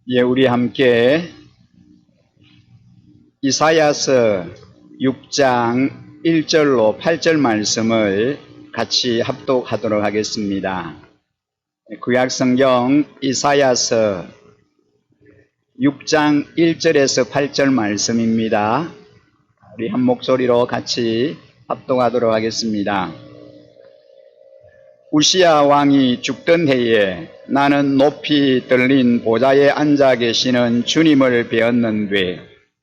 예, 우리 함께 이사야서 6장 1절로 8절 말씀을 같이 합독하도록 하겠습니다. 구약성경 이사야서 6장 1절에서 8절 말씀입니다. 우리 한 목소리로 같이 합독하도록 하겠습니다. 우시야 왕이 죽던 해에 나는 높이 들린 보좌에 앉아 계시는 주님을 배웠는데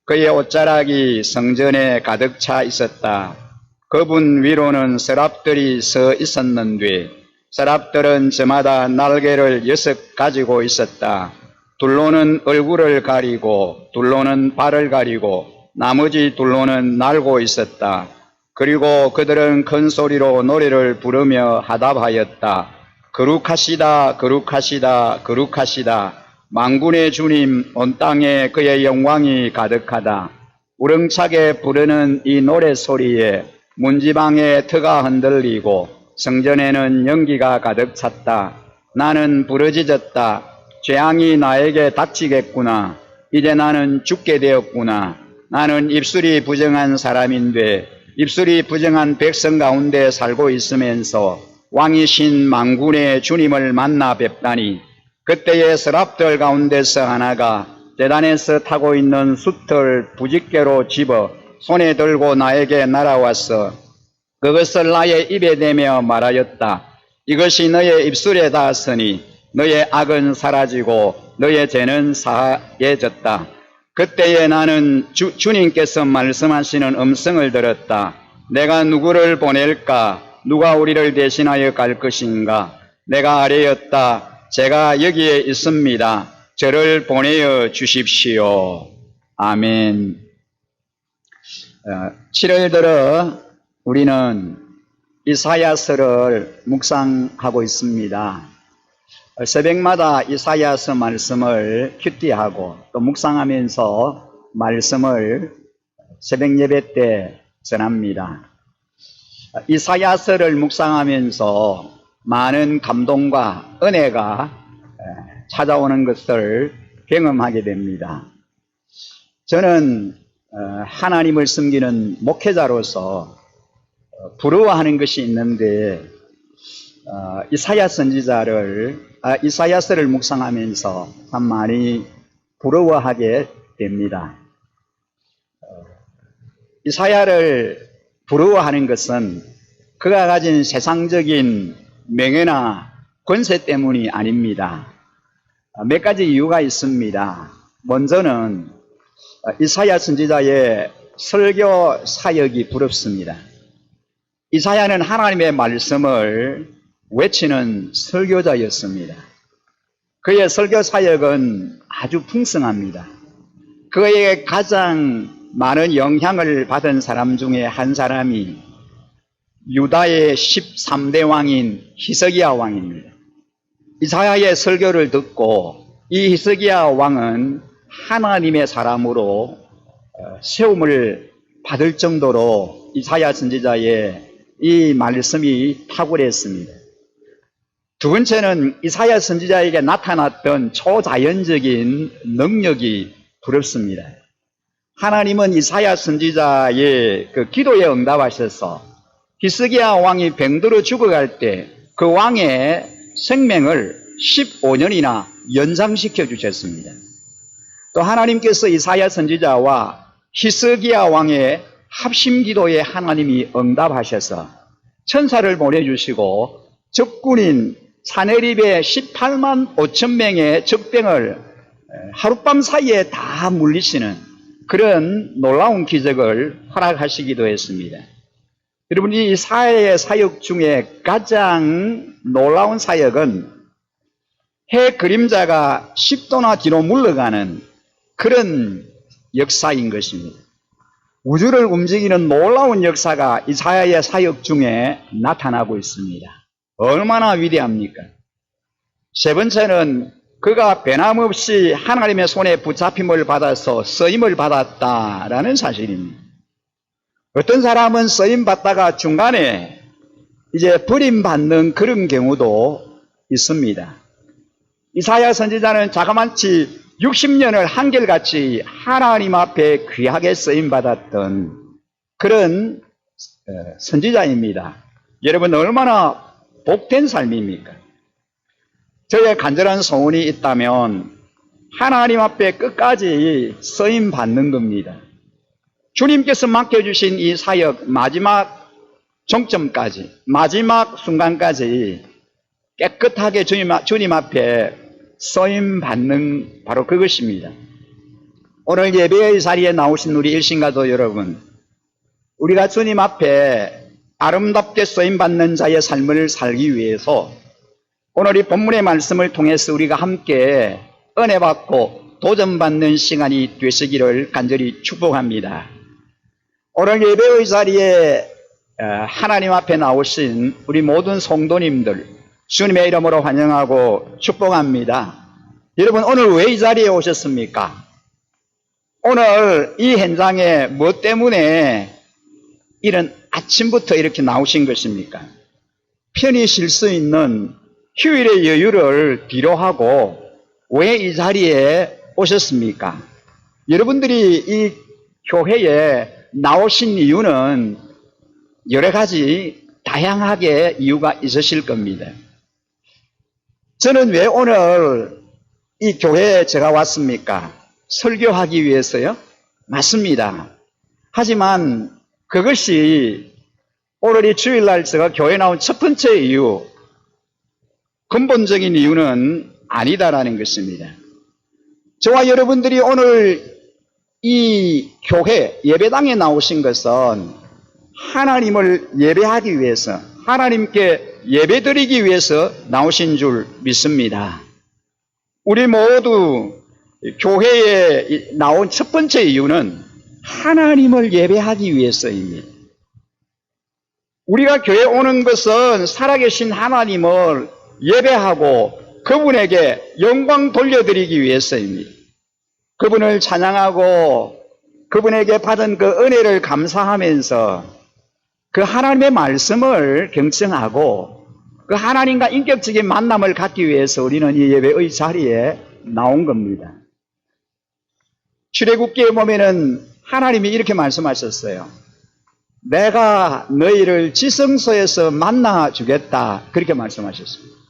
그의 옷자락이 성전에 가득 차 있었다. 그분 위로는 서랍들이 서 있었는데 서랍들은 저마다 날개를 6 가지고 있었다. 둘로는 얼굴을 가리고 둘로는 발을 가리고 나머지 둘로는 날고 있었다. 그리고 그들은 큰 소리로 노래를 부르며 화답하였다. 거룩하시다, 거룩하시다, 거룩하시다. 만군의 주님, 온 땅에 그의 영광이 가득하다. 우렁차게 부르는 이 노래 소리에 문지방의 터가 흔들리고 성전에는 연기가 가득 찼다. 나는 부르짖었다. 재앙이 나에게 닥치겠구나. 이제 나는 죽게 되었구나. 나는 입술이 부정한 사람인데 입술이 부정한 백성 가운데 살고 있으면서 왕이신 만군의 주님을 만나 뵙다니. 그때의 서랍들 가운데서 하나가 제단에서 타고 있는 숫을 부집개로 집어 손에 들고 나에게 날아왔어. 그것을 나의 입에 대며 말하였다. 이것이 너의 입술에 닿았으니 너의 악은 사라지고 너의 죄는 사해졌다. 그때에 나는 주님께서 말씀하시는 음성을 들었다. 내가 누구를 보낼까? 누가 우리를 대신하여 갈 것인가? 내가 아뢰었다. 제가 여기에 있습니다. 저를 보내어 주십시오. 아멘. 7월 들어 우리는 이사야서를 묵상하고 있습니다. 새벽마다 이사야서 말씀을 큐티하고 또 묵상하면서 말씀을 새벽 예배 때 전합니다. 이사야서를 묵상하면서 많은 감동과 은혜가 찾아오는 것을 경험하게 됩니다. 저는 하나님을 섬기는 목회자로서 부러워하는 것이 있는데 이사야 선지자를 이사야서를 묵상하면서 참 많이 부러워하게 됩니다. 이사야를 부러워하는 것은 그가 가진 세상적인 명예나 권세 때문이 아닙니다. 몇 가지 이유가 있습니다. 먼저는 이사야 선지자의 설교 사역이 부럽습니다. 이사야는 하나님의 말씀을 외치는 설교자였습니다. 그의 설교 사역은 아주 풍성합니다. 그에게 가장 많은 영향을 받은 사람 중에 한 사람이 유다의 13대 왕인 히스기야 왕입니다. 이사야의 설교를 듣고 이 히스기야 왕은 하나님의 사람으로 세움을 받을 정도로 이사야 선지자의 이 말씀이 탁월했습니다. 두 번째는 이사야 선지자에게 나타났던 초자연적인 능력이 부럽습니다. 하나님은 이사야 선지자의 그 기도에 응답하셔서 히스기야 왕이 병들어 죽어갈 때 그 왕의 생명을 15년이나 연장시켜 주셨습니다. 또 하나님께서 이사야 선지자와 히스기야 왕의 합심 기도에 하나님이 응답하셔서 천사를 보내주시고 적군인 사내립의 18만 5천 명의 적병을 하룻밤 사이에 다 물리치는 그런 놀라운 기적을 허락하시기도 했습니다. 여러분, 이 이사야의 사역 중에 가장 놀라운 사역은 해 그림자가 10도나 뒤로 물러가는 그런 역사인 것입니다. 우주를 움직이는 놀라운 역사가 이사야의 사역 중에 나타나고 있습니다. 얼마나 위대합니까? 세 번째는 그가 변함없이 하나님의 손에 붙잡힘을 받아서 쓰임을 받았다라는 사실입니다. 어떤 사람은 쓰임 받다가 중간에 이제 버림받는 그런 경우도 있습니다. 이사야 선지자는 자그마치 60년을 한결같이 하나님 앞에 귀하게 쓰임받았던 그런 선지자입니다. 여러분 얼마나 복된 삶입니까? 저의 간절한 소원이 있다면 하나님 앞에 끝까지 쓰임받는 겁니다. 주님께서 맡겨주신 이 사역 마지막 종점까지, 마지막 순간까지 깨끗하게 주님 앞에 쓰임받는 바로 그것입니다. 오늘 예배의 자리에 나오신 우리 일신가도 여러분, 우리가 주님 앞에 아름답게 쓰임받는 자의 삶을 살기 위해서 오늘 이 본문의 말씀을 통해서 우리가 함께 은혜 받고 도전받는 시간이 되시기를 간절히 축복합니다. 오늘 예배의 자리에 하나님 앞에 나오신 우리 모든 성도님들 주님의 이름으로 환영하고 축복합니다. 여러분 오늘 왜 이 자리에 오셨습니까? 오늘 이 현장에 뭐 때문에 이런 아침부터 이렇게 나오신 것입니까? 편히 쉴 수 있는 휴일의 여유를 뒤로하고 왜 이 자리에 오셨습니까? 여러분들이 이 교회에 나오신 이유는 여러 가지 다양하게 이유가 있으실 겁니다. 저는 왜 오늘 이 교회에 제가 왔습니까? 설교하기 위해서요? 맞습니다. 하지만 그것이 오늘 이 주일날 제가 교회에 나온 첫 번째 이유, 근본적인 이유는 아니다라는 것입니다. 저와 여러분들이 오늘 이 교회 예배당에 나오신 것은 하나님을 예배하기 위해서, 하나님께 예배드리기 위해서 나오신 줄 믿습니다. 우리 모두 교회에 나온 첫 번째 이유는 하나님을 예배하기 위해서입니다. 우리가 교회에 오는 것은 살아계신 하나님을 예배하고 그분에게 영광 돌려드리기 위해서입니다. 그분을 찬양하고 그분에게 받은 그 은혜를 감사하면서 그 하나님의 말씀을 경청하고 그 하나님과 인격적인 만남을 갖기 위해서 우리는 이 예배의 자리에 나온 겁니다. 출애굽기에 보면은 하나님이 이렇게 말씀하셨어요. 내가 너희를 지성소에서 만나 주겠다. 그렇게 말씀하셨습니다.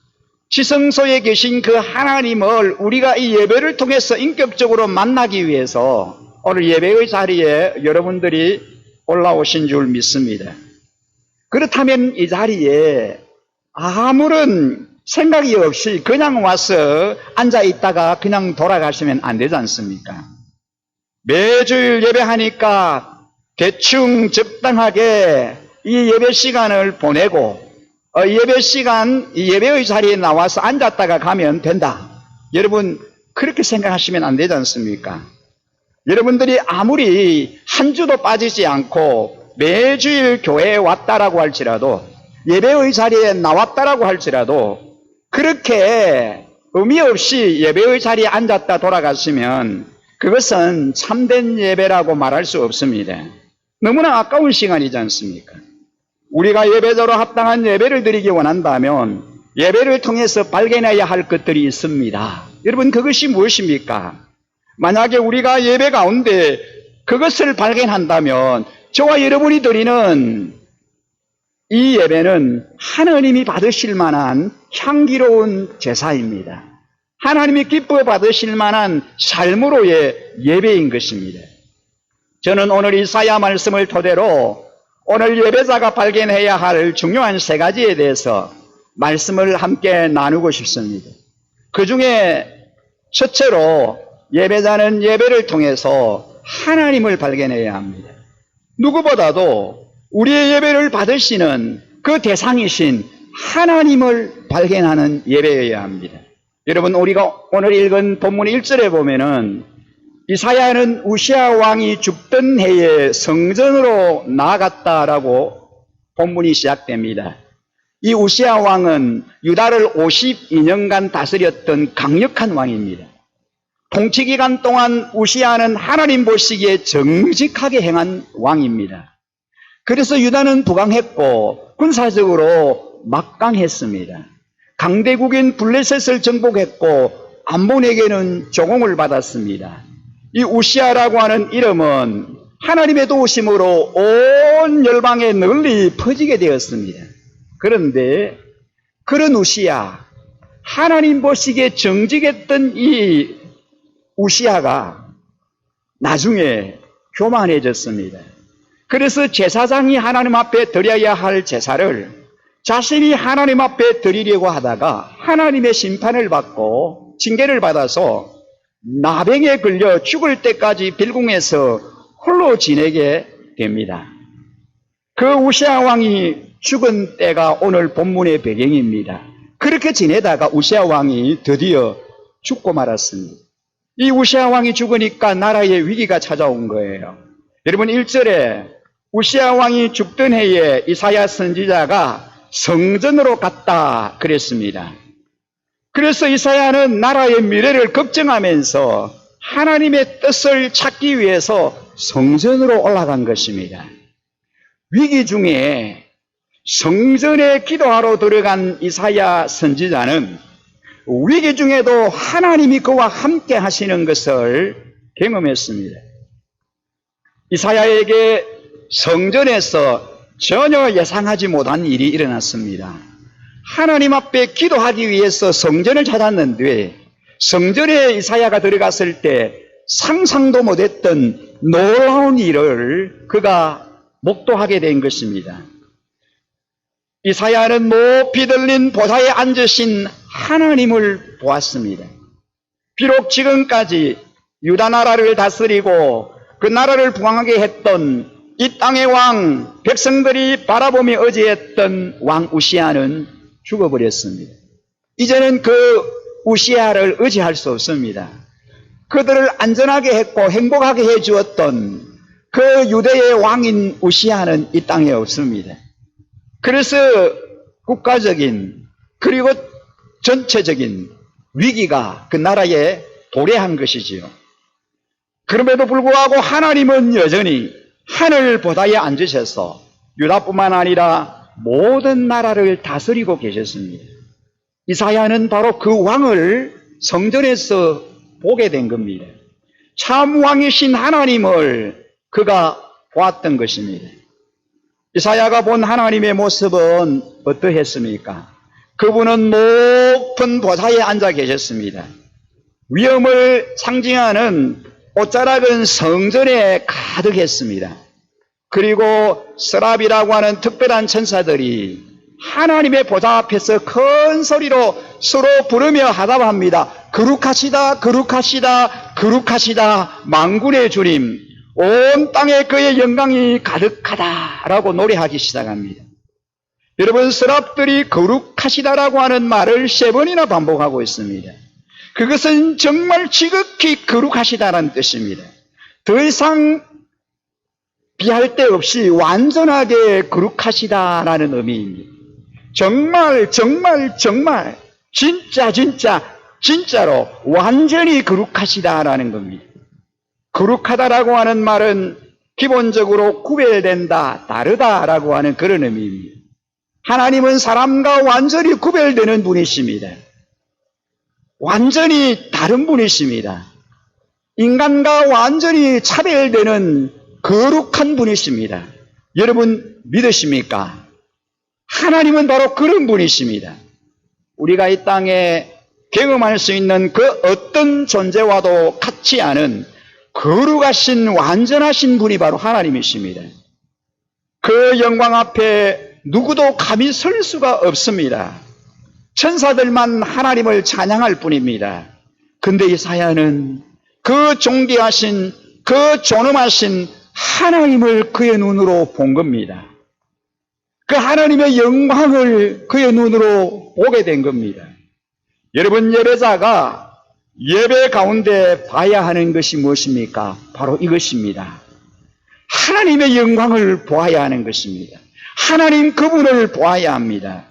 지성소에 계신 그 하나님을 우리가 이 예배를 통해서 인격적으로 만나기 위해서 오늘 예배의 자리에 여러분들이 올라오신 줄 믿습니다. 그렇다면 이 자리에 아무런 생각이 없이 그냥 와서 앉아 있다가 그냥 돌아가시면 안 되지 않습니까? 매주일 예배하니까 대충 적당하게 이 예배 시간을 보내고 예배 시간, 예배의 자리에 나와서 앉았다가 가면 된다. 여러분 그렇게 생각하시면 안 되지 않습니까? 여러분들이 아무리 한 주도 빠지지 않고 매주일 교회에 왔다라고 할지라도 예배의 자리에 나왔다라고 할지라도 그렇게 의미 없이 예배의 자리에 앉았다 돌아가시면 그것은 참된 예배라고 말할 수 없습니다. 너무나 아까운 시간이지 않습니까? 우리가 예배자로 합당한 예배를 드리기 원한다면 예배를 통해서 발견해야 할 것들이 있습니다. 여러분 그것이 무엇입니까? 만약에 우리가 예배 가운데 그것을 발견한다면 저와 여러분이 드리는 이 예배는 하나님이 받으실 만한 향기로운 제사입니다. 하나님이 기뻐 받으실 만한 삶으로의 예배인 것입니다. 저는 오늘 이사야 말씀을 토대로 오늘 예배자가 발견해야 할 중요한 세 가지에 대해서 말씀을 함께 나누고 싶습니다. 그 중에 첫째로 예배자는 예배를 통해서 하나님을 발견해야 합니다. 누구보다도 우리의 예배를 받으시는 그 대상이신 하나님을 발견하는 예배여야 합니다. 여러분 우리가 오늘 읽은 본문 1절에 보면은 이사야는 우시아 왕이 죽던 해에 성전으로 나아갔다라고 본문이 시작됩니다. 이 우시아 왕은 유다를 52년간 다스렸던 강력한 왕입니다. 통치기간 동안 우시아는 하나님 보시기에 정직하게 행한 왕입니다. 그래서 유다는 부강했고 군사적으로 막강했습니다. 강대국인 블레셋을 정복했고 암몬에게는 조공을 받았습니다. 이 우시아라고 하는 이름은 하나님의 도우심으로 온 열방에 널리 퍼지게 되었습니다. 그런데 그런 우시아, 하나님 보시기에 정직했던 이 우시아가 나중에 교만해졌습니다. 그래서 제사장이 하나님 앞에 드려야 할 제사를 자신이 하나님 앞에 드리려고 하다가 하나님의 심판을 받고 징계를 받아서 나병에 걸려 죽을 때까지 빌궁에서 홀로 지내게 됩니다. 그 우시아 왕이 죽은 때가 오늘 본문의 배경입니다. 그렇게 지내다가 우시아 왕이 드디어 죽고 말았습니다. 이 우시아 왕이 죽으니까 나라에 위기가 찾아온 거예요. 여러분 1절에 우시아 왕이 죽던 해에 이사야 선지자가 성전으로 갔다 그랬습니다. 그래서 이사야는 나라의 미래를 걱정하면서 하나님의 뜻을 찾기 위해서 성전으로 올라간 것입니다. 위기 중에 성전에 기도하러 들어간 이사야 선지자는 위기 중에도 하나님이 그와 함께 하시는 것을 경험했습니다. 이사야에게 성전에서 전혀 예상하지 못한 일이 일어났습니다. 하나님 앞에 기도하기 위해서 성전을 찾았는데 성전에 이사야가 들어갔을 때 상상도 못했던 놀라운 일을 그가 목도하게 된 것입니다. 이사야는 높이 들린 보좌에 앉으신 하나님을 보았습니다. 비록 지금까지 유다 나라를 다스리고 그 나라를 부강하게 했던 이 땅의 왕, 백성들이 바라보며 의지했던 왕 우시아는 죽어버렸습니다. 이제는 그 우시아를 의지할 수 없습니다. 그들을 안전하게 했고 행복하게 해주었던 그 유대의 왕인 우시아는 이 땅에 없습니다. 그래서 국가적인 그리고 전체적인 위기가 그 나라에 도래한 것이지요. 그럼에도 불구하고 하나님은 여전히 하늘 보좌에 앉으셔서 유다뿐만 아니라 모든 나라를 다스리고 계셨습니다. 이사야는 바로 그 왕을 성전에서 보게 된 겁니다. 참 왕이신 하나님을 그가 보았던 것입니다. 이사야가 본 하나님의 모습은 어떠했습니까? 그분은 높은 보좌에 앉아 계셨습니다. 위엄을 상징하는 옷자락은 성전에 가득했습니다. 그리고 서랍이라고 하는 특별한 천사들이 하나님의 보좌 앞에서 큰 소리로 서로 부르며 하답합니다. 거룩하시다, 거룩하시다, 거룩하시다, 만군의 주님, 온 땅에 그의 영광이 가득하다라고 노래하기 시작합니다. 여러분, 서랍들이 거룩하시다라고 하는 말을 3번이나 반복하고 있습니다. 그것은 정말 지극히 거룩하시다라는 뜻입니다. 더 이상 비할 데 없이 완전하게 거룩하시다라는 의미입니다. 정말 진짜로 완전히 거룩하시다라는 겁니다. 거룩하다라고 하는 말은 기본적으로 구별된다, 다르다라고 하는 그런 의미입니다. 하나님은 사람과 완전히 구별되는 분이십니다. 완전히 다른 분이십니다. 인간과 완전히 차별되는 거룩한 분이십니다. 여러분 믿으십니까? 하나님은 바로 그런 분이십니다. 우리가 이 땅에 경험할 수 있는 그 어떤 존재와도 같지 않은 거룩하신 완전하신 분이 바로 하나님이십니다. 그 영광 앞에 누구도 감히 설 수가 없습니다. 천사들만 하나님을 찬양할 뿐입니다. 근데 이사야는 그 존귀하신, 그 존엄하신 하나님을 그의 눈으로 본 겁니다. 그 하나님의 영광을 그의 눈으로 보게 된 겁니다. 여러분, 예배자가 예배 가운데 봐야 하는 것이 무엇입니까? 바로 이것입니다. 하나님의 영광을 보아야 하는 것입니다. 하나님 그분을 보아야 합니다.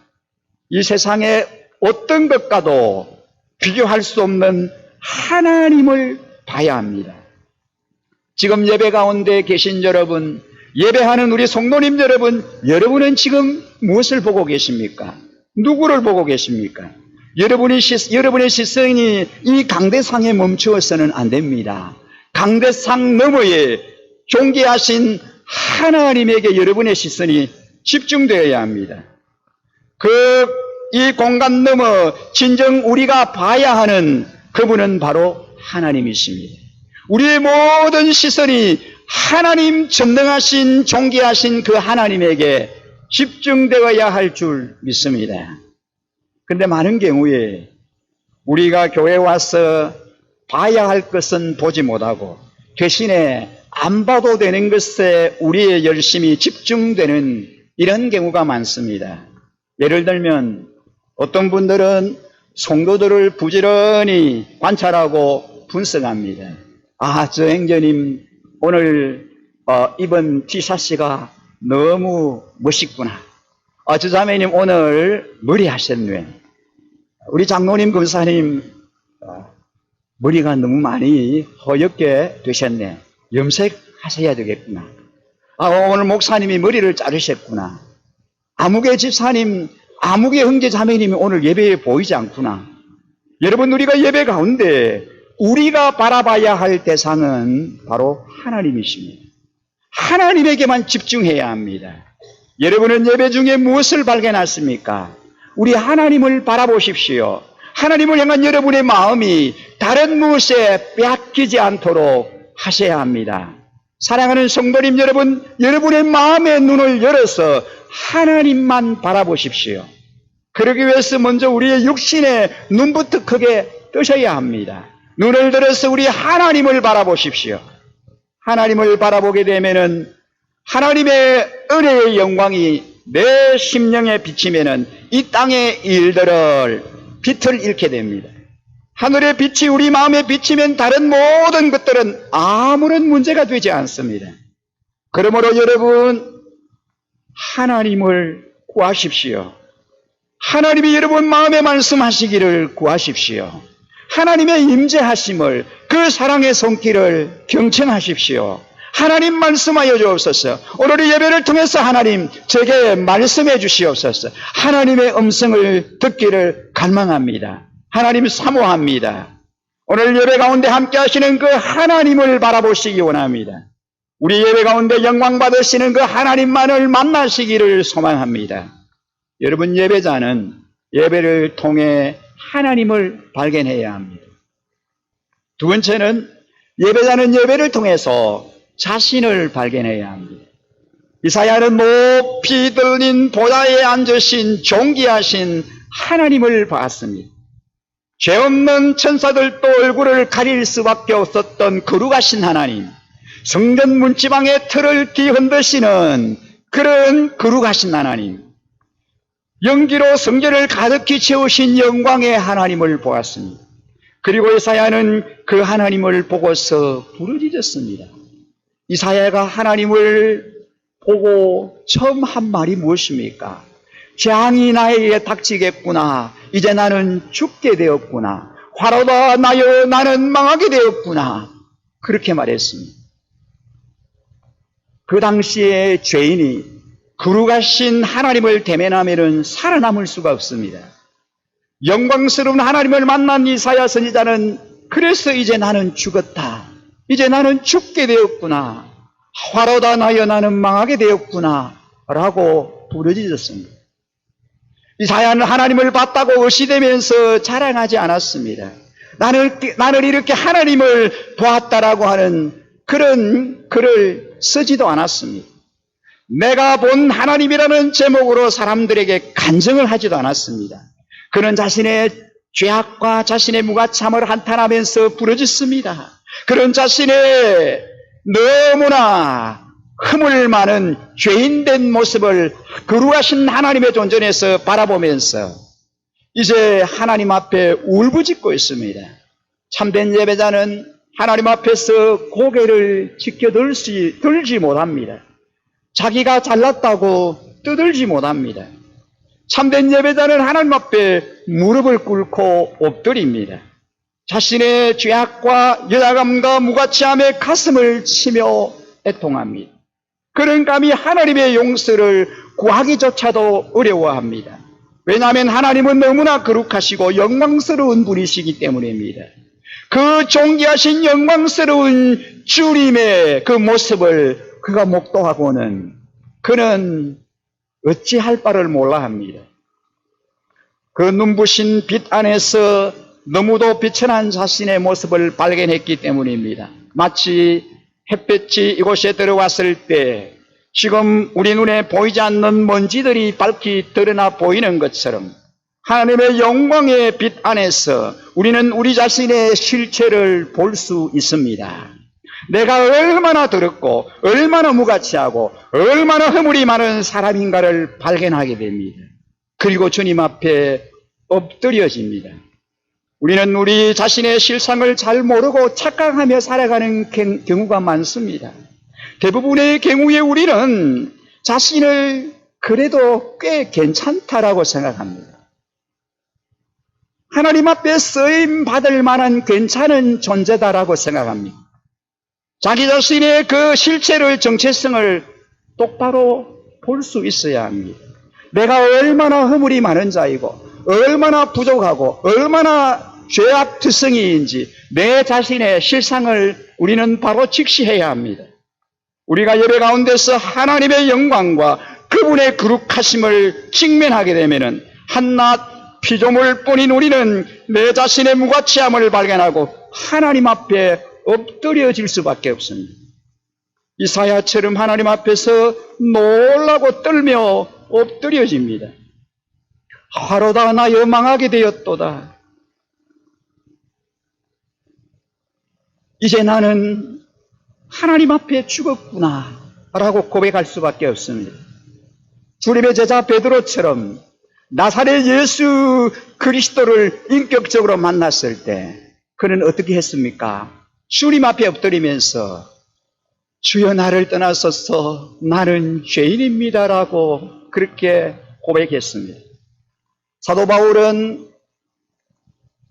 이 세상에 어떤 것과도 비교할 수 없는 하나님을 봐야 합니다. 지금 예배 가운데 계신 여러분, 예배하는 우리 성도님 여러분, 여러분은 지금 무엇을 보고 계십니까? 누구를 보고 계십니까? 여러분의 시선이 이 강대상에 멈추어서는 안 됩니다. 강대상 너머에 존귀하신 하나님에게 여러분의 시선이 집중되어야 합니다. 이 공간 넘어 진정 우리가 봐야 하는 그분은 바로 하나님이십니다. 우리의 모든 시선이 하나님 전능하신 존귀하신 그 하나님에게 집중되어야 할 줄 믿습니다. 그런데 많은 경우에 우리가 교회에 와서 봐야 할 것은 보지 못하고 대신에 안 봐도 되는 것에 우리의 열심이 집중되는 이런 경우가 많습니다. 예를 들면 어떤 분들은 성도들을 부지런히 관찰하고 분석합니다. 저 행자님 오늘 입은 티셔츠가 너무 멋있구나. 저 자매님 오늘 머리 하셨네. 우리 장로님 검사님 머리가 너무 많이 허옇게 되셨네. 염색하셔야 되겠구나. 오늘 목사님이 머리를 자르셨구나. 아무개 집사님, 아무개 형제 자매님이 오늘 예배에 보이지 않구나. 여러분, 우리가 예배 가운데 우리가 바라봐야 할 대상은 바로 하나님이십니다. 하나님에게만 집중해야 합니다. 여러분은 예배 중에 무엇을 발견하십니까? 우리 하나님을 바라보십시오. 하나님을 향한 여러분의 마음이 다른 무엇에 빼앗기지 않도록 하셔야 합니다. 사랑하는 성도님 여러분, 여러분의 마음의 눈을 열어서 하나님만 바라보십시오. 그러기 위해서 먼저 우리의 육신의 눈부터 크게 뜨셔야 합니다. 눈을 들어서 우리 하나님을 바라보십시오. 하나님을 바라보게 되면은 하나님의 은혜의 영광이 내 심령에 비치면은 이 땅의 일들을 빛을 잃게 됩니다. 하늘의 빛이 우리 마음에 비치면 다른 모든 것들은 아무런 문제가 되지 않습니다. 그러므로 여러분, 하나님을 구하십시오. 하나님이 여러분 마음에 말씀하시기를 구하십시오. 하나님의 임재하심을, 그 사랑의 손길을 경청하십시오. 하나님 말씀하여 주옵소서. 오늘의 예배를 통해서 하나님 제게 말씀해 주시옵소서. 하나님의 음성을 듣기를 갈망합니다. 하나님 사모합니다. 오늘 예배 가운데 함께 하시는 그 하나님을 바라보시기 원합니다. 우리 예배 가운데 영광 받으시는 그 하나님만을 만나시기를 소망합니다. 여러분, 예배자는 예배를 통해 하나님을 발견해야 합니다. 두 번째는 예배자는 예배를 통해서 자신을 발견해야 합니다. 이사야는 높이 들린 보좌에 앉으신 존귀하신 하나님을 봤습니다. 죄 없는 천사들도 얼굴을 가릴 수밖에 없었던 거룩하신 하나님, 성전 문지방의 틀을 뒤흔드시는 그런 거룩하신 하나님, 연기로 성전을 가득히 채우신 영광의 하나님을 보았습니다. 그리고 이사야는 그 하나님을 보고서 부르짖었습니다. 이사야가 하나님을 보고 처음 한 말이 무엇입니까? 재앙이 나에게 닥치겠구나. 이제 나는 죽게 되었구나. 화로다 나여 나는 망하게 되었구나. 그렇게 말했습니다. 그 당시에 죄인이 거룩하신 하나님을 대면하면은 살아남을 수가 없습니다. 영광스러운 하나님을 만난 이사야 선지자는 그래서 이제 나는 죽었다. 이제 나는 죽게 되었구나. 화로다 나여 나는 망하게 되었구나. 라고 부르짖었습니다. 이사야는 하나님을 봤다고 의시되면서 자랑하지 않았습니다. 나는 이렇게 하나님을 보았다라고 하는 그런 글을 쓰지도 않았습니다. 내가 본 하나님이라는 제목으로 사람들에게 간증을 하지도 않았습니다. 그는 자신의 죄악과 자신의 무가참을 한탄하면서 부르짖습니다. 그는 자신의 너무나 흠을 많은 죄인된 모습을 거룩하신 하나님의 존전에서 바라보면서 이제 하나님 앞에 울부짖고 있습니다. 참된 예배자는 하나님 앞에서 고개를 들지 못합니다. 자기가 잘났다고 떠들지 못합니다. 참된 예배자는 하나님 앞에 무릎을 꿇고 엎드립니다. 자신의 죄악과 여자감과 무가치함에 가슴을 치며 애통합니다. 그는 감히 하나님의 용서를 구하기조차도 어려워합니다. 왜냐하면 하나님은 너무나 거룩하시고 영광스러운 분이시기 때문입니다. 그 존귀하신 영광스러운 주님의 그 모습을 그가 목도하고는 그는 어찌할 바를 몰라 합니다. 그 눈부신 빛 안에서 너무도 비천한 자신의 모습을 발견했기 때문입니다. 마치 햇볕이 이곳에 들어왔을 때 지금 우리 눈에 보이지 않는 먼지들이 밝히 드러나 보이는 것처럼 하나님의 영광의 빛 안에서 우리는 우리 자신의 실체를 볼 수 있습니다. 내가 얼마나 더럽고 얼마나 무가치하고 얼마나 허물이 많은 사람인가를 발견하게 됩니다. 그리고 주님 앞에 엎드려집니다. 우리는 우리 자신의 실상을 잘 모르고 착각하며 살아가는 경우가 많습니다. 대부분의 경우에 우리는 자신을 그래도 꽤 괜찮다라고 생각합니다. 하나님 앞에 쓰임 받을 만한 괜찮은 존재다라고 생각합니다. 자기 자신의 그 실체를, 정체성을 똑바로 볼 수 있어야 합니다. 내가 얼마나 허물이 많은 자이고 얼마나 부족하고 얼마나 죄악투성이인지 내 자신의 실상을 우리는 바로 직시해야 합니다. 우리가 예배 가운데서 하나님의 영광과 그분의 거룩하심을 직면하게 되면은 한낱 피조물뿐인 우리는 내 자신의 무가치함을 발견하고 하나님 앞에 엎드려질 수밖에 없습니다. 이사야처럼 하나님 앞에서 놀라고 떨며 엎드려집니다. 하로다 나여 망하게 되었도다. 이제 나는 하나님 앞에 죽었구나 라고 고백할 수밖에 없습니다. 주님의 제자 베드로처럼 나사렛 예수 그리스도를 인격적으로 만났을 때 그는 어떻게 했습니까? 주님 앞에 엎드리면서 주여 나를 떠나소서 나는 죄인입니다라고 그렇게 고백했습니다. 사도 바울은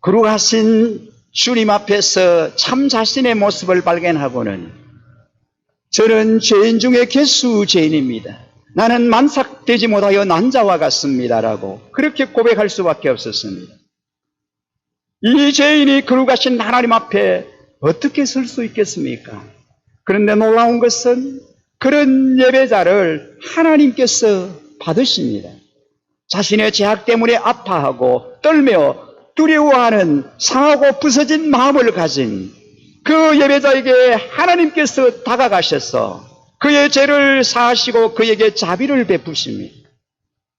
거룩하신 주님 앞에서 참 자신의 모습을 발견하고는 저는 죄인 중에 괴수 죄인입니다. 나는 만삭되지 못하여 난자와 같습니다라고 그렇게 고백할 수밖에 없었습니다. 이 죄인이 거룩하신 하나님 앞에 어떻게 설 수 있겠습니까? 그런데 놀라운 것은 그런 예배자를 하나님께서 받으십니다. 자신의 죄악 때문에 아파하고 떨며 두려워하는 상하고 부서진 마음을 가진 그 예배자에게 하나님께서 다가가셔서 그의 죄를 사하시고 그에게 자비를 베푸십니다.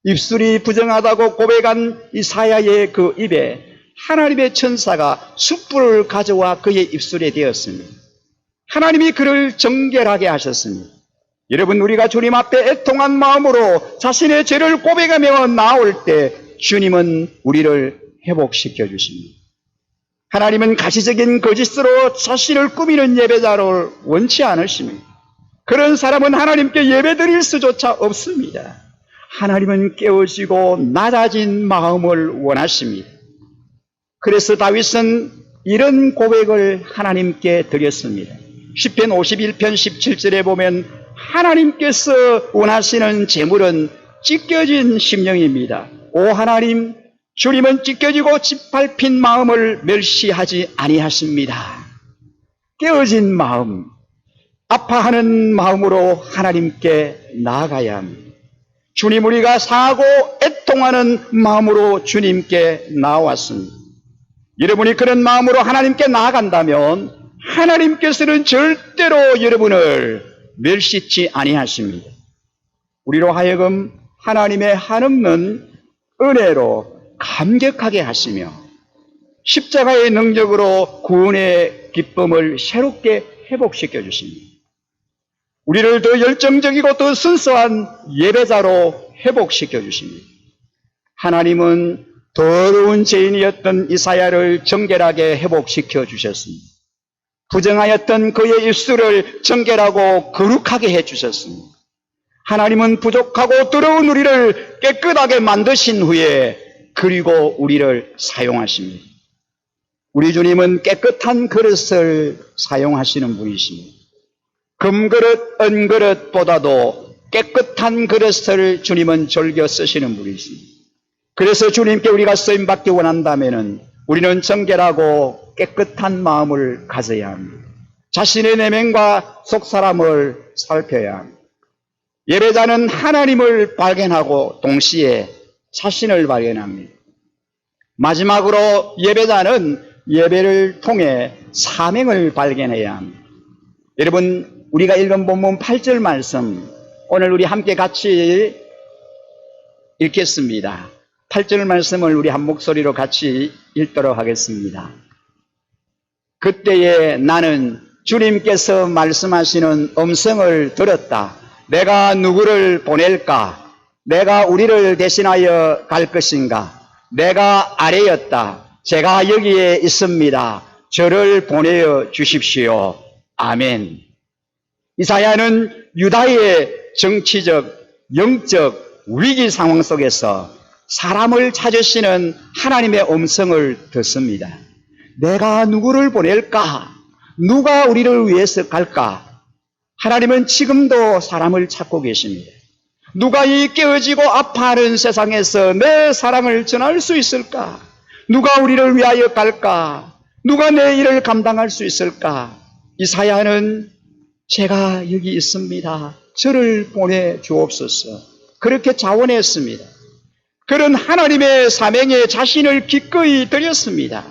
입술이 부정하다고 고백한 이사야의 그 입에 하나님의 천사가 숯불을 가져와 그의 입술에 대었습니다. 하나님이 그를 정결하게 하셨습니다. 여러분, 우리가 주님 앞에 애통한 마음으로 자신의 죄를 고백하며 나올 때 주님은 우리를 회복시켜 주십니다. 하나님은 가시적인 거짓으로 자신을 꾸미는 예배자를 원치 않으십니다. 그런 사람은 하나님께 예배드릴 수조차 없습니다. 하나님은 깨어지고 낮아진 마음을 원하십니다. 그래서 다윗은 이런 고백을 하나님께 드렸습니다. 시편 51편 17절에 보면 하나님께서 원하시는 제물은 찢겨진 심령입니다. 오 하나님, 주님은 찢겨지고 짓밟힌 마음을 멸시하지 아니하십니다. 깨어진 마음, 아파하는 마음으로 하나님께 나아가야 합니다. 주님, 우리가 상하고 애통하는 마음으로 주님께 나왔습니다. 여러분이 그런 마음으로 하나님께 나아간다면 하나님께서는 절대로 여러분을 멸시치 아니하십니다. 우리로 하여금 하나님의 한없는 은혜로 감격하게 하시며 십자가의 능력으로 구원의 기쁨을 새롭게 회복시켜 주십니다. 우리를 더 열정적이고 더 순수한 예배자로 회복시켜 주십니다. 하나님은 더러운 죄인이었던 이사야를 정결하게 회복시켜 주셨습니다. 부정하였던 그의 입술을 정결하고 거룩하게 해주셨습니다. 하나님은 부족하고 더러운 우리를 깨끗하게 만드신 후에 그리고 우리를 사용하십니다. 우리 주님은 깨끗한 그릇을 사용하시는 분이십니다. 금그릇, 은그릇보다도 깨끗한 그릇을 주님은 즐겨 쓰시는 분이십니다. 그래서 주님께 우리가 쓰임받기 원한다면 우리는 정결하고 깨끗한 마음을 가져야 합니다. 자신의 내면과 속사람을 살펴야 합니다. 예배자는 하나님을 발견하고 동시에 자신을 발견합니다. 마지막으로 예배자는 예배를 통해 사명을 발견해야 합니다. 여러분, 우리가 읽은 본문 8절 말씀, 오늘 우리 함께 같이 읽겠습니다. 8절 말씀을 우리 한 목소리로 같이 읽도록 하겠습니다. 그때에 나는 주님께서 말씀하시는 음성을 들었다. 내가 누구를 보낼까? 내가 우리를 대신하여 갈 것인가? 내가 아래였다. 제가 여기에 있습니다. 저를 보내어 주십시오. 아멘. 이사야는 유다의 정치적, 영적 위기 상황 속에서 사람을 찾으시는 하나님의 음성을 듣습니다. 내가 누구를 보낼까? 누가 우리를 위해서 갈까? 하나님은 지금도 사람을 찾고 계십니다. 누가 이 깨어지고 아파하는 세상에서 내 사랑을 전할 수 있을까? 누가 우리를 위하여 갈까? 누가 내 일을 감당할 수 있을까? 이사야는 제가 여기 있습니다. 저를 보내주옵소서. 그렇게 자원했습니다. 그런 하나님의 사명에 자신을 기꺼이 드렸습니다.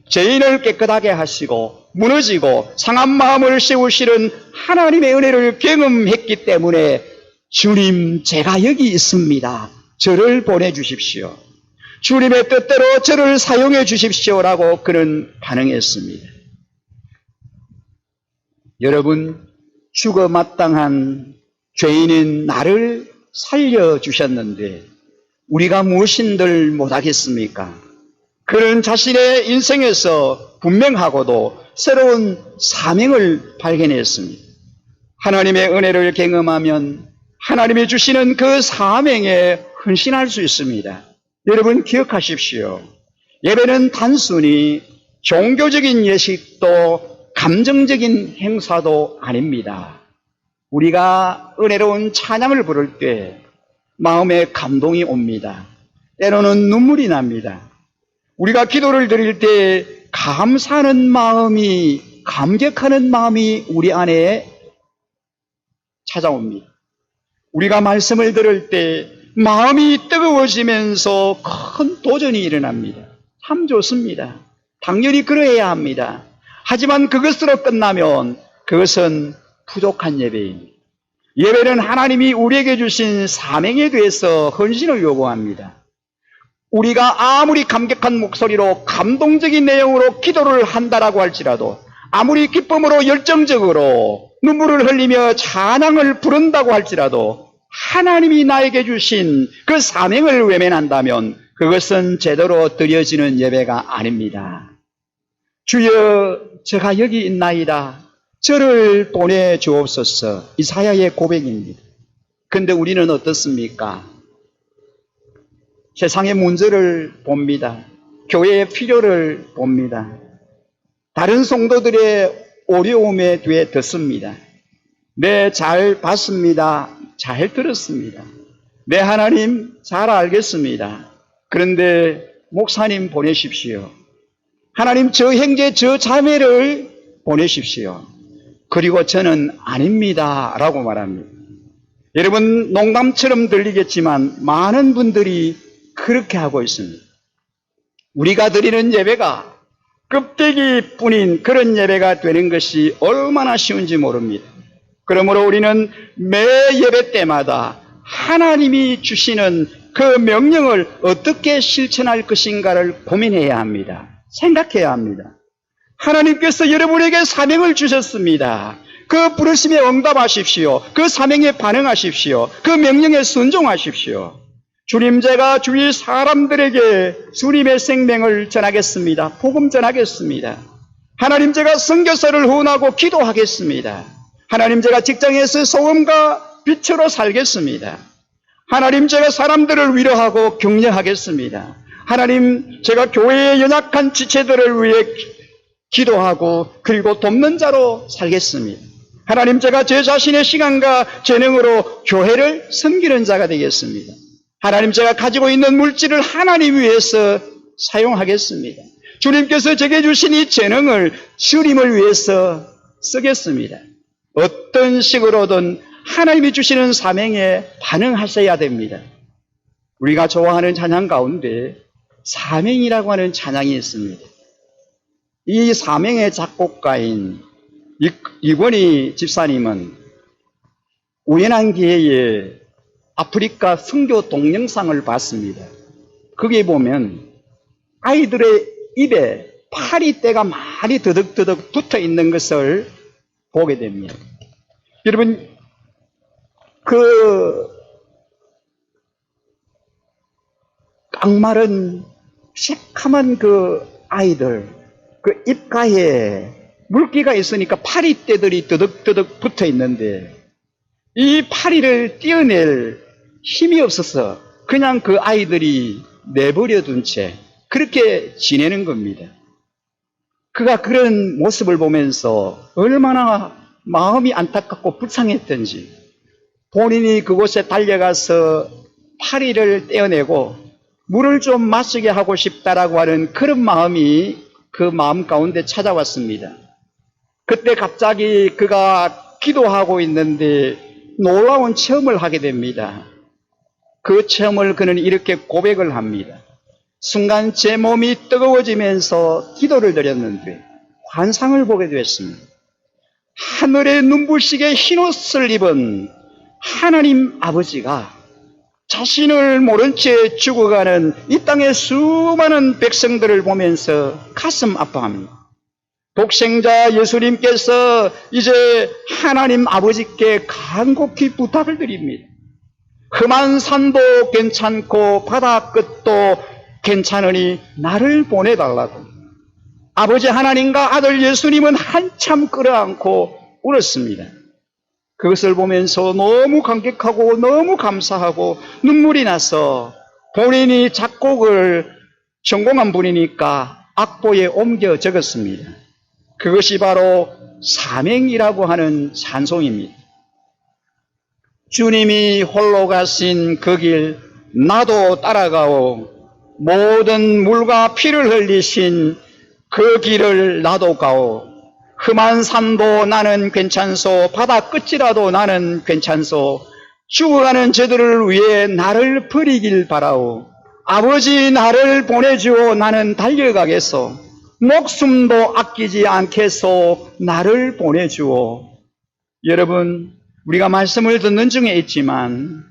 죄인을 깨끗하게 하시고 무너지고 상한 마음을 세우시는 하나님의 은혜를 경험했기 때문에 주님, 제가 여기 있습니다. 저를 보내주십시오. 주님의 뜻대로 저를 사용해 주십시오라고 그는 반응했습니다. 여러분, 죽어 마땅한 죄인인 나를 살려주셨는데 우리가 무엇인들 못하겠습니까? 그는 자신의 인생에서 분명하고도 새로운 사명을 발견했습니다. 하나님의 은혜를 경험하면 하나님이 주시는 그 사명에 헌신할 수 있습니다. 여러분 기억하십시오. 예배는 단순히 종교적인 예식도 감정적인 행사도 아닙니다. 우리가 은혜로운 찬양을 부를 때 마음에 감동이 옵니다. 때로는 눈물이 납니다. 우리가 기도를 드릴 때 감사하는 마음이, 감격하는 마음이 우리 안에 찾아옵니다. 우리가 말씀을 들을 때 마음이 뜨거워지면서 큰 도전이 일어납니다. 참 좋습니다. 당연히 그러해야 합니다. 하지만 그것으로 끝나면 그것은 부족한 예배입니다. 예배는 하나님이 우리에게 주신 사명에 대해서 헌신을 요구합니다. 우리가 아무리 감격한 목소리로 감동적인 내용으로 기도를 한다라고 할지라도, 아무리 기쁨으로 열정적으로 눈물을 흘리며 찬양을 부른다고 할지라도 하나님이 나에게 주신 그 사명을 외면한다면 그것은 제대로 드려지는 예배가 아닙니다. 주여, 제가 여기 있나이다. 저를 보내주옵소서. 이사야의 고백입니다. 그런데 우리는 어떻습니까? 세상의 문제를 봅니다. 교회의 필요를 봅니다. 다른 성도들의 어려움에 대해 듣습니다. 네, 잘 봤습니다. 잘 들었습니다. 네, 하나님 잘 알겠습니다. 그런데 목사님 보내십시오. 하나님 저 형제 저 자매를 보내십시오. 그리고 저는 아닙니다 라고 말합니다. 여러분, 농담처럼 들리겠지만 많은 분들이 그렇게 하고 있습니다. 우리가 드리는 예배가 껍데기뿐인 그런 예배가 되는 것이 얼마나 쉬운지 모릅니다. 그러므로 우리는 매 예배 때마다 하나님이 주시는 그 명령을 어떻게 실천할 것인가를 고민해야 합니다. 생각해야 합니다. 하나님께서 여러분에게 사명을 주셨습니다. 그 부르심에 응답하십시오. 그 사명에 반응하십시오. 그 명령에 순종하십시오. 주님, 제가 주위 사람들에게 주님의 생명을 전하겠습니다. 복음 전하겠습니다. 하나님, 제가 선교사를 후원하고 기도하겠습니다. 하나님, 제가 직장에서 소금과 빛으로 살겠습니다. 하나님, 제가 사람들을 위로하고 격려하겠습니다. 하나님, 제가 교회의 연약한 지체들을 위해 기도하고 그리고 돕는 자로 살겠습니다. 하나님, 제가 제 자신의 시간과 재능으로 교회를 섬기는 자가 되겠습니다. 하나님, 제가 가지고 있는 물질을 하나님 위해서 사용하겠습니다. 주님께서 제게 주신 이 재능을 주님을 위해서 쓰겠습니다. 어떤 식으로든 하나님이 주시는 사명에 반응하셔야 됩니다. 우리가 좋아하는 찬양 가운데 사명이라고 하는 찬양이 있습니다. 이 사명의 작곡가인 이권희 집사님은 우연한 기회에 아프리카 선교 동영상을 봤습니다. 거기에 보면 아이들의 입에 파리떼가 많이 더덕더덕 붙어 있는 것을 보게 됩니다. 여러분, 그 깡마른 새카만 그 아이들, 그 입가에 물기가 있으니까 파리떼들이 더덕더덕 붙어 있는데 이 파리를 떼어낼 힘이 없어서 그냥 그 아이들이 내버려 둔 채 그렇게 지내는 겁니다. 그가 그런 모습을 보면서 얼마나 마음이 안타깝고 불쌍했던지 본인이 그곳에 달려가서 파리를 떼어내고 물을 좀 마시게 하고 싶다라고 하는 그런 마음이 그 마음 가운데 찾아왔습니다. 그때 갑자기 그가 기도하고 있는데 놀라운 체험을 하게 됩니다. 그 체험을 그는 이렇게 고백을 합니다. 순간 제 몸이 뜨거워지면서 기도를 드렸는데 환상을 보게 되었습니다. 하늘의 눈부시게 흰옷을 입은 하나님 아버지가 자신을 모른 채 죽어가는 이 땅의 수많은 백성들을 보면서 가슴 아파합니다. 독생자 예수님께서 이제 하나님 아버지께 간곡히 부탁을 드립니다. 험한 산도 괜찮고 바다 끝도 괜찮으니 나를 보내달라고. 아버지 하나님과 아들 예수님은 한참 끌어안고 울었습니다. 그것을 보면서 너무 감격하고 너무 감사하고 눈물이 나서 본인이 작곡을 전공한 분이니까 악보에 옮겨 적었습니다. 그것이 바로 사명이라고 하는 찬송입니다. 주님이 홀로 가신 그 길 나도 따라가오. 모든 물과 피를 흘리신 그 길을 나도 가오. 험한 산도 나는 괜찮소. 바다 끝이라도 나는 괜찮소. 죽어가는 저들을 위해 나를 버리길 바라오. 아버지 나를 보내주오. 나는 달려가겠소. 목숨도 아끼지 않겠소. 나를 보내주오. 여러분, 우리가 말씀을 듣는 중에 있지만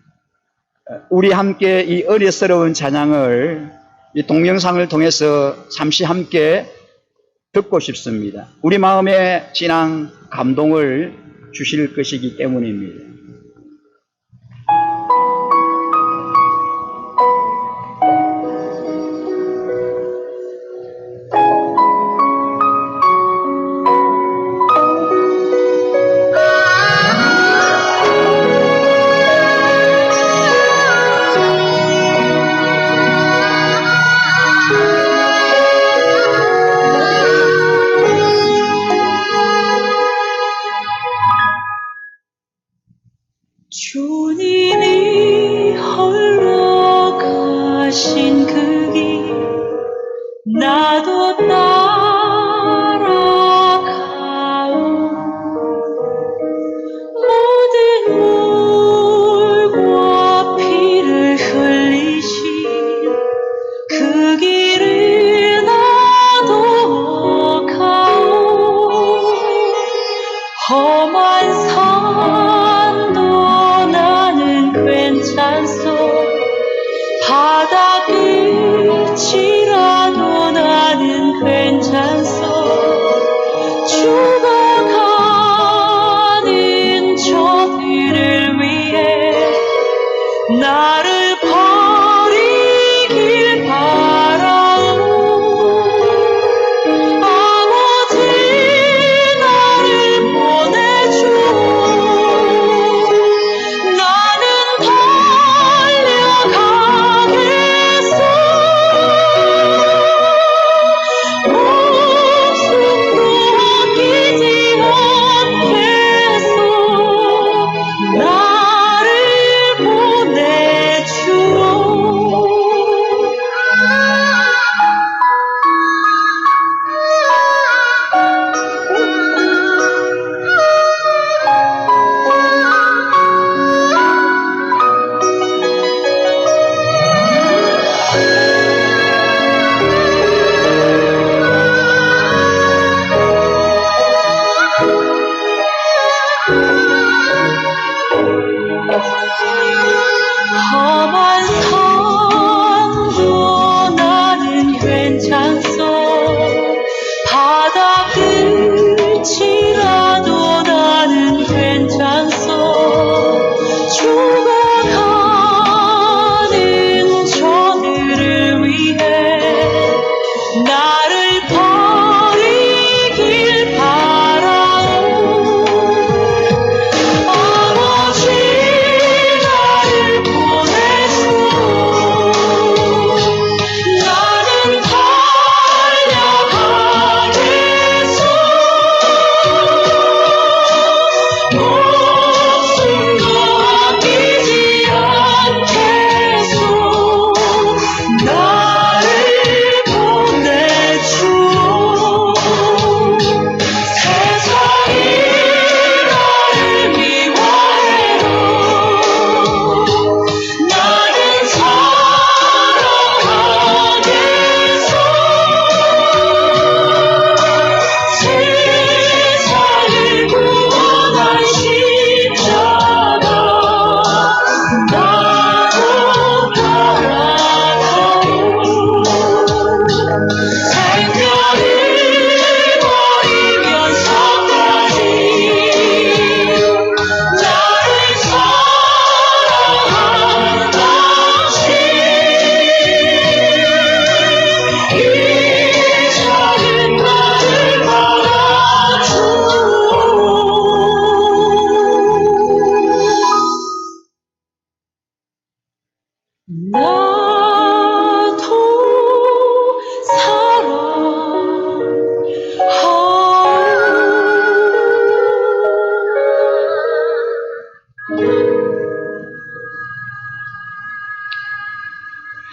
우리 함께 이 어려스러운 찬양을 이 동영상을 통해서 잠시 함께 듣고 싶습니다. 우리 마음에 진한 감동을 주실 것이기 때문입니다. 주님이 홀로 가신 그 길 나도 따라가오. 모든 물과 피를 흘리신 그 길을 나도 가오. 험한 산도 나는 괜찮소. 바다 끝이라도 나는 괜찮소. 죽어가는 저들을 위해 나를 버리길 바라오. 아버지 나를 보내주오. 나는 달려가겠소.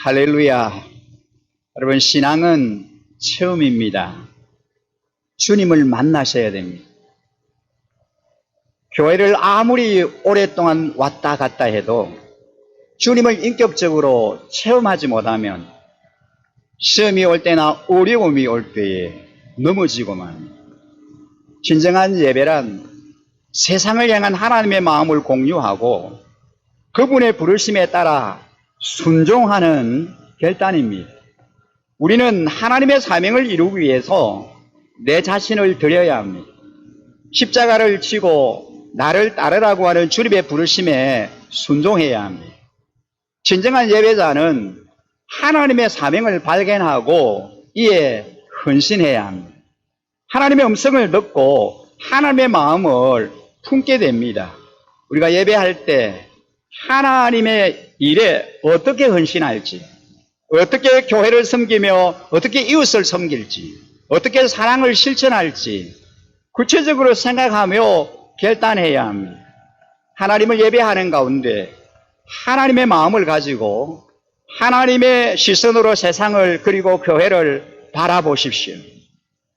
할렐루야. 여러분, 신앙은 체험입니다. 주님을 만나셔야 됩니다. 교회를 아무리 오랫동안 왔다 갔다 해도 주님을 인격적으로 체험하지 못하면 시험이 올 때나 어려움이 올 때에 넘어지고만 합니다. 진정한 예배란 세상을 향한 하나님의 마음을 공유하고 그분의 부르심에 따라 순종하는 결단입니다. 우리는 하나님의 사명을 이루기 위해서 내 자신을 드려야 합니다. 십자가를 지고 나를 따르라고 하는 주님의 부르심에 순종해야 합니다. 진정한 예배자는 하나님의 사명을 발견하고 이에 헌신해야 합니다. 하나님의 음성을 듣고 하나님의 마음을 품게 됩니다. 우리가 예배할 때 하나님의 일에 어떻게 헌신할지, 어떻게 교회를 섬기며 어떻게 이웃을 섬길지, 어떻게 사랑을 실천할지 구체적으로 생각하며 결단해야 합니다. 하나님을 예배하는 가운데 하나님의 마음을 가지고 하나님의 시선으로 세상을 그리고 교회를 바라보십시오.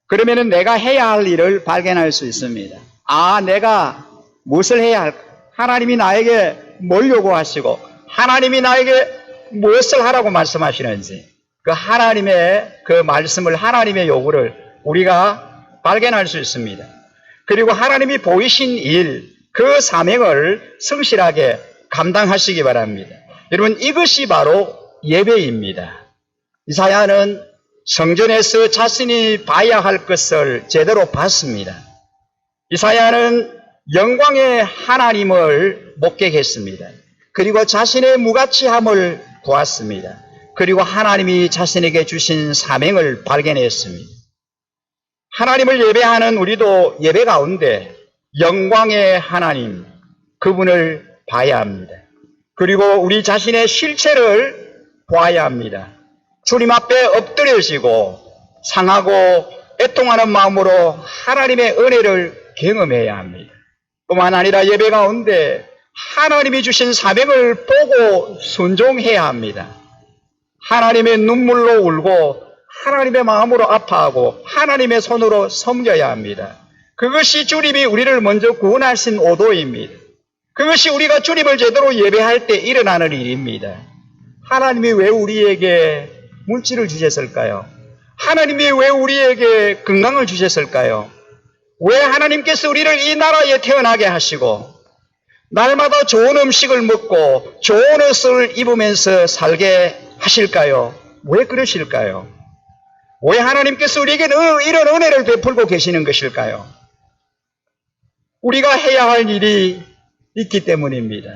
그러면 내가 해야 할 일을 발견할 수 있습니다. 아, 내가 무엇을 해야 할까? 하나님이 나에게 뭘 요구하시고 하나님이 나에게 무엇을 하라고 말씀하시는지 그 하나님의 그 말씀을, 하나님의 요구를 우리가 발견할 수 있습니다. 그리고 하나님이 보이신 일, 그 사명을 성실하게 감당하시기 바랍니다. 여러분, 이것이 바로 예배입니다. 이사야는 성전에서 자신이 봐야 할 것을 제대로 봤습니다. 이사야는 영광의 하나님을 목격했습니다. 그리고 자신의 무가치함을 보았습니다. 그리고 하나님이 자신에게 주신 사명을 발견했습니다. 하나님을 예배하는 우리도 예배 가운데 영광의 하나님, 그분을 봐야 합니다. 그리고 우리 자신의 실체를 보아야 합니다. 주님 앞에 엎드려지고 상하고 애통하는 마음으로 하나님의 은혜를 경험해야 합니다. 뿐만 아니라 예배 가운데 하나님이 주신 사명을 보고 순종해야 합니다. 하나님의 눈물로 울고 하나님의 마음으로 아파하고 하나님의 손으로 섬겨야 합니다. 그것이 주님이 우리를 먼저 구원하신 오도입니다. 그것이 우리가 주님을 제대로 예배할 때 일어나는 일입니다. 하나님이 왜 우리에게 물질을 주셨을까요? 하나님이 왜 우리에게 건강을 주셨을까요? 왜 하나님께서 우리를 이 나라에 태어나게 하시고 날마다 좋은 음식을 먹고 좋은 옷을 입으면서 살게 하실까요? 왜 그러실까요? 왜 하나님께서 우리에게 이런 은혜를 베풀고 계시는 것일까요? 우리가 해야 할 일이 있기 때문입니다.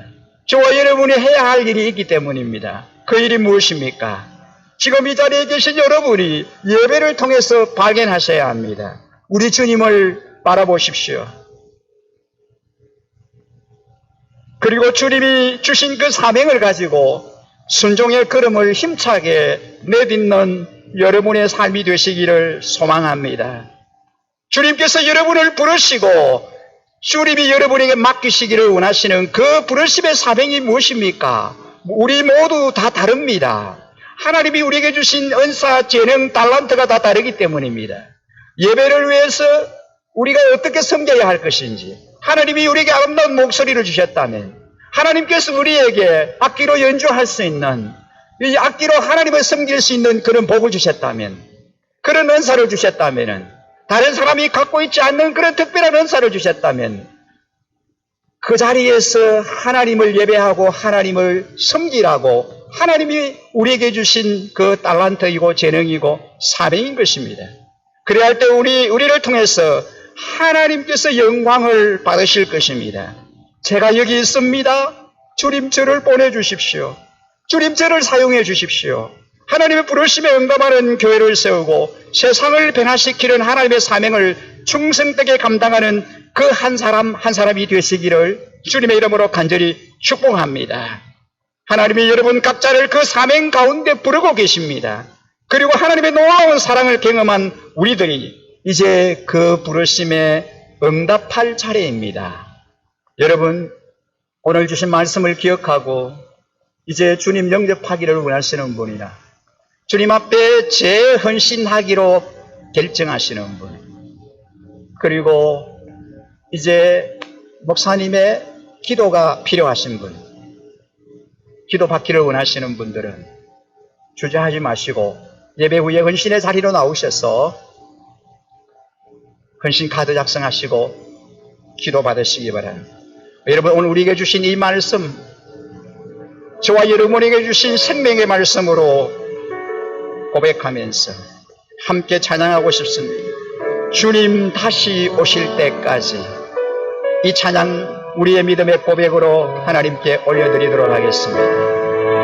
저와 여러분이 해야 할 일이 있기 때문입니다. 그 일이 무엇입니까? 지금 이 자리에 계신 여러분이 예배를 통해서 발견하셔야 합니다. 우리 주님을 바라보십시오. 그리고 주님이 주신 그 사명을 가지고 순종의 걸음을 힘차게 내딛는 여러분의 삶이 되시기를 소망합니다. 주님께서 여러분을 부르시고 주님이 여러분에게 맡기시기를 원하시는 그 부르심의 사명이 무엇입니까? 우리 모두 다 다릅니다. 하나님이 우리에게 주신 은사, 재능, 달란트가 다 다르기 때문입니다. 예배를 위해서 우리가 어떻게 섬겨야 할 것인지, 하나님이 우리에게 아름다운 목소리를 주셨다면, 하나님께서 우리에게 악기로 연주할 수 있는, 이 악기로 하나님을 섬길 수 있는 그런 복을 주셨다면, 그런 은사를 주셨다면, 다른 사람이 갖고 있지 않는 그런 특별한 은사를 주셨다면, 그 자리에서 하나님을 예배하고 하나님을 섬기라고 하나님이 우리에게 주신 그 달란트이고 재능이고 사명인 것입니다. 그래야 할 때 우리를 통해서 하나님께서 영광을 받으실 것입니다. 제가 여기 있습니다. 주님 저를 보내주십시오. 주님 저를 사용해 주십시오. 하나님의 부르심에 응답하는 교회를 세우고 세상을 변화시키는 하나님의 사명을 충성되게 감당하는 그 한 사람 한 사람이 되시기를 주님의 이름으로 간절히 축복합니다. 하나님이 여러분 각자를 그 사명 가운데 부르고 계십니다. 그리고 하나님의 놀라운 사랑을 경험한 우리들이 이제 그 부르심에 응답할 차례입니다. 여러분, 오늘 주신 말씀을 기억하고 이제 주님 영접하기를 원하시는 분이나 주님 앞에 재헌신하기로 결정하시는 분, 그리고 이제 목사님의 기도가 필요하신 분, 기도 받기를 원하시는 분들은 주저하지 마시고 예배 후에 헌신의 자리로 나오셔서 헌신 카드 작성하시고 기도 받으시기 바랍니다. 여러분, 오늘 우리에게 주신 이 말씀, 저와 여러분에게 주신 생명의 말씀으로 고백하면서 함께 찬양하고 싶습니다. 주님 다시 오실 때까지 이 찬양 우리의 믿음의 고백으로 하나님께 올려드리도록 하겠습니다.